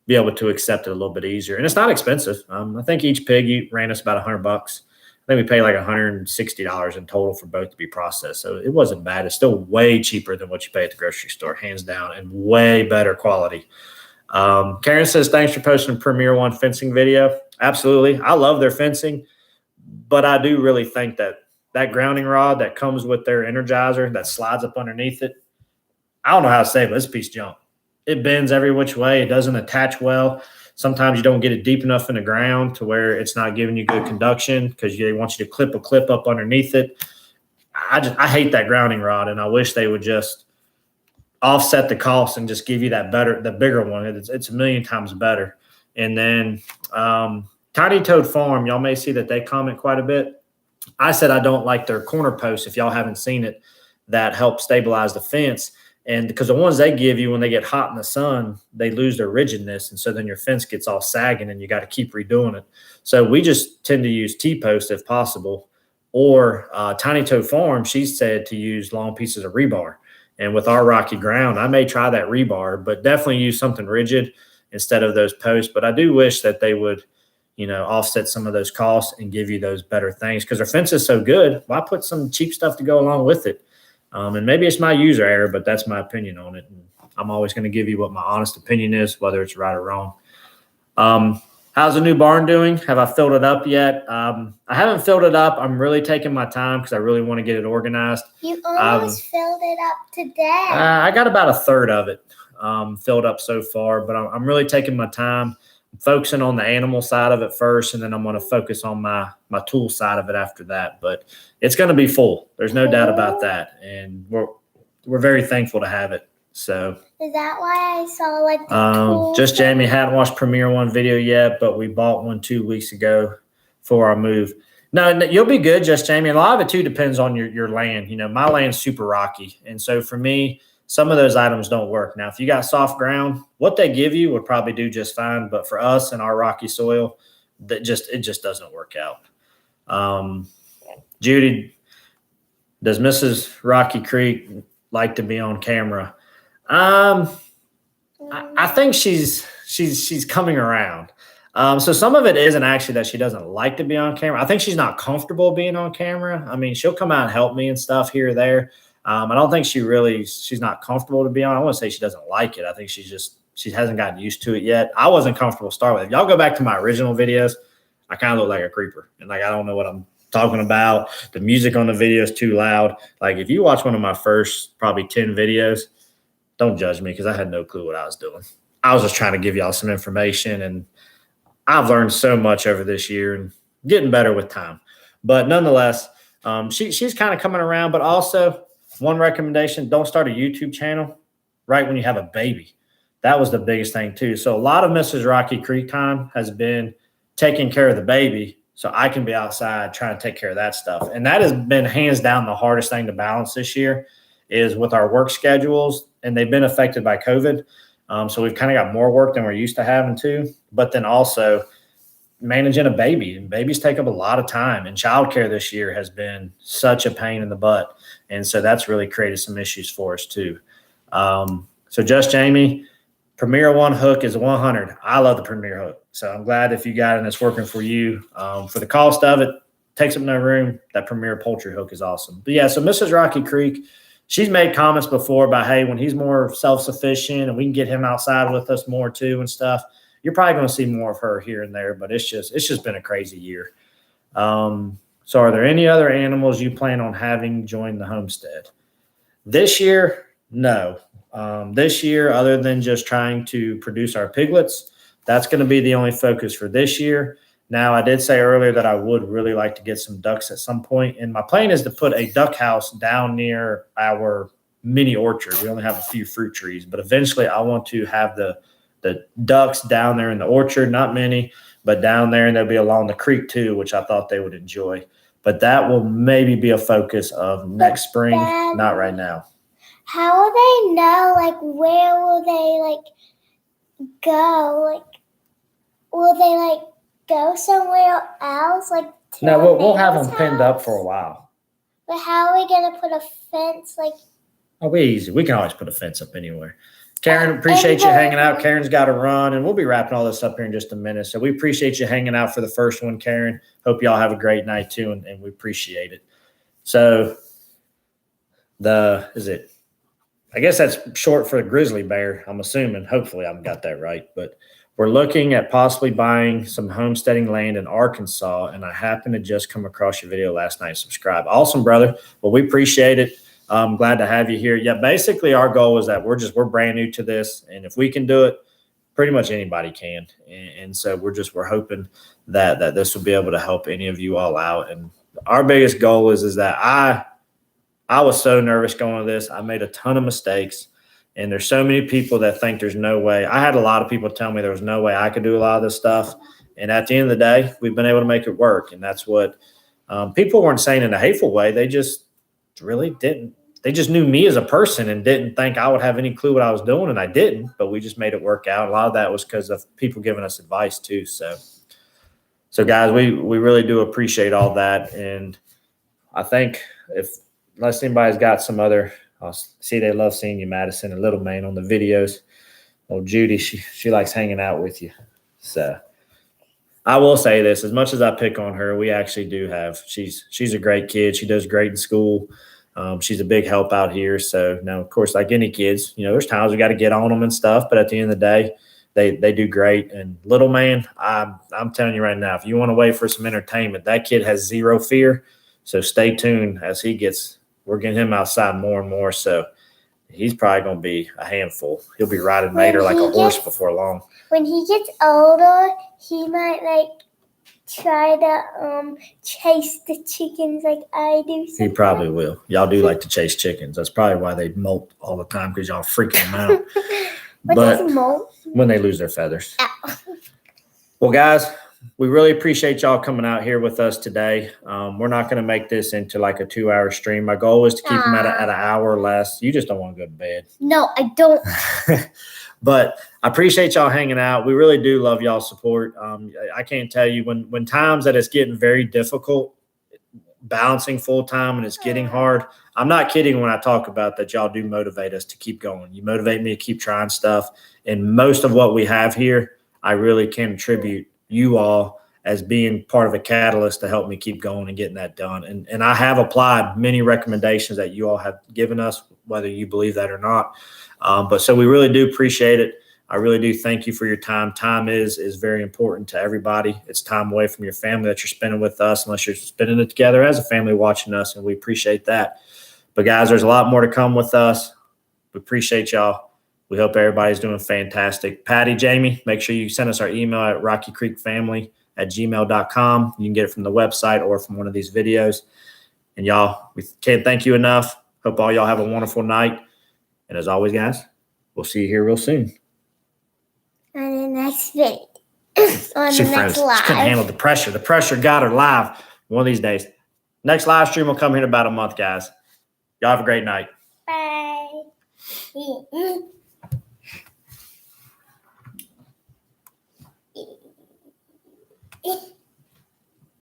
be able to accept it a little bit easier. And it's not expensive. I think each pig ran us about $100. I think we paid like $160 in total for both to be processed. So it wasn't bad. It's still way cheaper than what you pay at the grocery store, hands down, and way better quality. Karen says, thanks for posting Premier One fencing video. Absolutely. I love their fencing, but I do really think that grounding rod that comes with their Energizer that slides up underneath it, I don't know how to say it, but it's a piece of junk. it bends every which way. It doesn't attach well. Sometimes you don't get it deep enough in the ground to where it's not giving you good conduction because they want you to clip a clip up underneath it. I hate that grounding rod, and I wish they would just offset the cost and just give you the bigger one. It's a million times better. And then Tiny Toad Farm, y'all may see that they comment quite a bit. I said I don't like their corner posts, if y'all haven't seen it, that help stabilize the fence. And because the ones they give you when they get hot in the sun, they lose their rigidness. And so then your fence gets all sagging and you got to keep redoing it. So we just tend to use T-post if possible. Or Tiny Toad Farm, she said to use long pieces of rebar. And with our rocky ground, I may try that rebar, but definitely use something rigid instead of those posts. But I do wish that they would, offset some of those costs and give you those better things because their fence is so good. Why put some cheap stuff to go along with it? And maybe it's my user error, but that's my opinion on it. And I'm always going to give you what my honest opinion is, whether it's right or wrong. How's the new barn doing? Have I filled it up yet? I haven't filled it up. I'm really taking my time because I really want to get it organized. You almost filled it up today. I got about a third of it filled up so far, but I'm really taking my time. I'm focusing on the animal side of it first, and then I'm going to focus on my tool side of it after that. But it's going to be full. There's no doubt about that, and we're very thankful to have it. So is that why I saw the tool? Just Jamie hadn't watched Premiere One video yet, but we bought one 2 weeks ago for our move. No, you'll be good, Just Jamie. And a lot of it too depends on your land. My land's super rocky, and so for me, some of those items don't work. Now, if you got soft ground, what they give you would probably do just fine. But for us and our rocky soil, it just doesn't work out. Judy, does Mrs. Rocky Creek like to be on camera? I think she's coming around. So some of it isn't actually that she doesn't like to be on camera. I think she's not comfortable being on camera. I mean, she'll come out and help me and stuff here or there. I don't think she's not comfortable to be on. I want to say she doesn't like it. I think she hasn't gotten used to it yet. I wasn't comfortable to start with. If y'all go back to my original videos, I kind of look like a creeper. And I don't know what I'm talking about. The music on the video is too loud. If you watch one of my first probably 10 videos, don't judge me because I had no clue what I was doing. I was just trying to give y'all some information, and I've learned so much over this year and getting better with time. But nonetheless, she's kind of coming around. But also, one recommendation, don't start a YouTube channel right when you have a baby. That was the biggest thing too. So a lot of Mrs. Rocky Creek time has been taking care of the baby so I can be outside trying to take care of that stuff. And that has been hands down the hardest thing to balance this year is with our work schedules, and they've been affected by COVID. So we've kind of got more work than we're used to having to, but then also managing a baby, and babies take up a lot of time, and childcare this year has been such a pain in the butt. And so that's really created some issues for us too. So Just Jamie, Premier One hook is 100. I love the Premier hook. So I'm glad if you got it and it's working for you. For the cost of it, takes up no room. That Premier Poultry hook is awesome. But yeah, so Mrs. Rocky Creek, she's made comments before about, hey, when he's more self-sufficient and we can get him outside with us more too and stuff, you're probably going to see more of her here and there. But it's just been a crazy year. So are there any other animals you plan on having join the homestead? This year, no. This year, other than just trying to produce our piglets, that's going to be the only focus for this year. Now, I did say earlier that I would really like to get some ducks at some point, and my plan is to put a duck house down near our mini orchard. We only have a few fruit trees, but eventually I want to have the ducks down there in the orchard, not many, but down there, and they'll be along the creek too, which I thought they would enjoy. But that will maybe be a focus of next spring, not right now. How will they know, where will they, go? Will they, go somewhere else? No, we'll have them pinned up for a while. But how are we going to put a fence, Oh, we easy. We can always put a fence up anywhere. Karen, appreciate you hanging out. Karen's got to run, and we'll be wrapping all this up here in just a minute. So we appreciate you hanging out for the first one, Karen. Hope y'all have a great night too, and we appreciate it. So I guess that's short for a grizzly bear, I'm assuming. Hopefully I've got that right. But we're looking at possibly buying some homesteading land in Arkansas, and I happened to just come across your video last night. Subscribe. Awesome, brother. Well, we appreciate it. I'm glad to have you here. Yeah, basically our goal is that we're brand new to this, and if we can do it, pretty much anybody can. And so we're hoping that this will be able to help any of you all out. And our biggest goal is that I was so nervous going to this. I made a ton of mistakes, and there's so many people that think there's no way. I had a lot of people tell me there was no way I could do a lot of this stuff. And at the end of the day, we've been able to make it work. And that's what people weren't saying in a hateful way. They just really didn't. They just knew me as a person and didn't think I would have any clue what I was doing. And I didn't, but we just made it work out. A lot of that was because of people giving us advice too. So guys, we really do appreciate all that. And I think unless anybody's got some other, I'll see they love seeing you, Madison and Little Man on the videos. Well, Judy, she likes hanging out with you. So I will say this, as much as I pick on her, we actually do have, she's a great kid. She does great in school. She's a big help out here. So now, of course, like any kids, there's times we got to get on them and stuff, but at the end of the day, they do great. And Little Man, I'm telling you right now, if you want to wait for some entertainment, that kid has zero fear. So stay tuned as we're getting him outside more and more. So he's probably going to be a handful. He'll be riding Mater like a horse before long. When he gets older, he might try to chase the chickens like I do sometimes. He probably will. Y'all do like to chase chickens. That's probably why they molt all the time, because y'all freaking them out. What is molt? When they lose their feathers. Ow. Well, guys, we really appreciate y'all coming out here with us today. We're not going to make this into like a 2-hour stream. My goal is to keep them at an hour or less. You just don't want to go to bed. No, I don't. But I appreciate y'all hanging out. We really do love y'all's support. I can't tell you when times that it's getting very difficult balancing full time and it's getting hard. I'm not kidding when I talk about that. Y'all do motivate us to keep going. You motivate me to keep trying stuff. And most of what we have here, I really can attribute you all as being part of a catalyst to help me keep going and getting that done. And I have applied many recommendations that you all have given us, whether you believe that or not. But so we really do appreciate it. I really do thank you for your time. Time is very important to everybody. It's time away from your family that you're spending with us, unless you're spending it together as a family watching us, and we appreciate that. But guys, there's a lot more to come with us. We appreciate y'all. We hope everybody's doing fantastic. Patty, Jamie, make sure you send us our email at rockycreekfamily@gmail.com. You can get it from the website or from one of these videos. And y'all, we can't thank you enough. Hope all y'all have a wonderful night. And as always, guys, we'll see you here real soon. On the next video. On She the next live. She couldn't handle the pressure. The pressure got her live one of these days. Next live stream will come here in about a month, guys. Y'all have a great night. Bye.